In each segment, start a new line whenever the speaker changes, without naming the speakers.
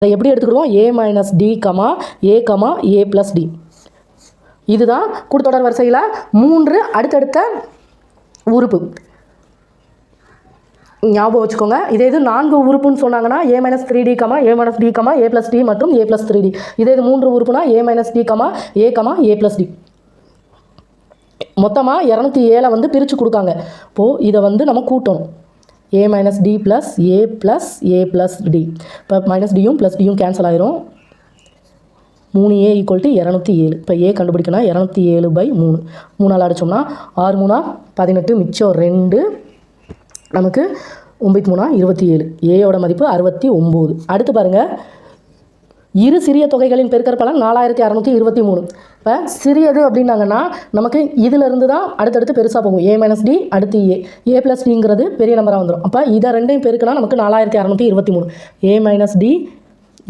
அதை எப்படி எடுத்துக்கிடுவோம்? a minus D comma A comma A plus D. இதுதான் கூட்டுத்தொடர் வரிசையில் 3 அடுத்தடுத்த உறுப்பு. ஞாபகம் வச்சுக்கோங்க. இதே இது 4 உறுப்புன்னு சொன்னாங்கன்னா a minus 3d comma A minus D comma A plus D மற்றும் ஏ ப்ளஸ் 3d. இதே இது 3 உறுப்புனா a minus D comma A plus D. மொத்தமாக 207 வந்து பிரித்து கொடுக்காங்க. இப்போது இதை வந்து நம்ம கூட்டணும். a minus D plus A plus D. இப்போ மைனஸ் டியும் ப்ளஸ் டியும் கேன்சல் ஆயிரும். 3a = 207. இப்போ a கண்டுபிடிக்கணும். 207/3. 3ஆல் அடித்தோம்னா 6 3 18, மிச்சம் 2, நமக்கு 9 3 27. ஏயோட மதிப்பு 69. அடுத்து பாருங்கள், இரு சிறிய தொகைகளின் பெருக்கற்பலன் 4623. இப்போ சிறியது அப்படின்னாங்கன்னா நமக்கு இதிலிருந்து தான் அடுத்தடுத்து பெருசாக போகும். a மைனஸ் டி அடுத்து ஏ ப்ளஸ் டிங்கிறது பெரிய நம்பராக வந்துடும். அப்போ இதை ரெண்டையும் பெருக்கினா நமக்கு 4623. a மைனஸ் டி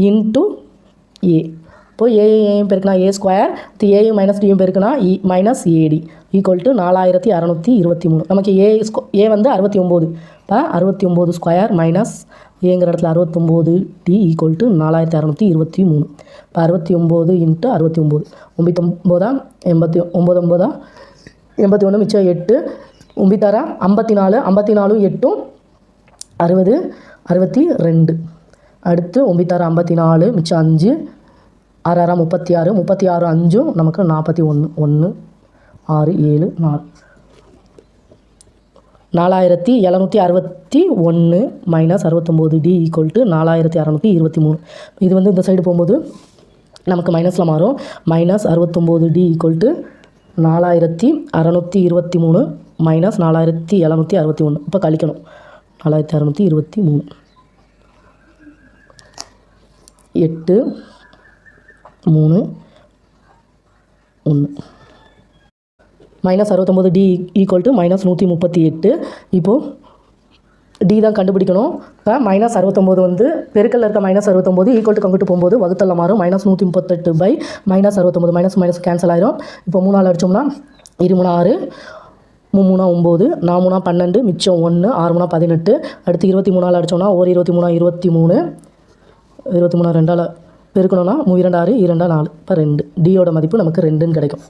இன்ட்டு ஏ. இப்போ ஏயும் பெருக்கினா ஏ ஸ்கொயர், ஏயும் மைனஸ் டியும் பெருக்கினா மைனஸ் ஏடி = 4623. நமக்கு ஏ வந்து 69. இப்போ 69 ஸ்கொயர் மைனஸ் ஏங்கிற இடத்துல 69 டி = 4623. இப்போ 69 × 69 99 89 81, மிச்சம் 8, 9 54, 54 8 60 62. அடுத்து 9 54, மிச்சம் 5, 6 36, 36 5 நமக்கு 41. 1 6 7 4. 4761 மைனஸ் 69 டி = 4623. இது வந்து இந்த சைடு போகும்போது நமக்கு மைனஸில் மாறும். Minus 69 D = 4623 minus 4761. இப்போ கழிக்கணும். 4623 8 3 1. Minus 69 D = minus 138. இப்போது டி தான் கண்டுபிடிக்கணும். இப்போ மைனஸ் 69 வந்து பெருக்கல்ல இருக்க மைனஸ் 69 ஈக்குவல் டு கங்கிட்டு போகும்போது வகுத்தல்ல மாறும். Minus 138 minus 69 minus minus cancel ஆயிரும். இப்போ 3ஆல் அடித்தோம்னா 2 3 6, 3 3 9, 4 3 12, மிச்சம் 1, 6 3 18. அடுத்து 23ஆல் அடித்தோம்னா 1 23 23, 23 2ஆல் பெருக்கணும்னா 3 2 6 2 4. இப்போ 2. டியோட மதிப்பு நமக்கு 2ன்னு கிடைக்கும்.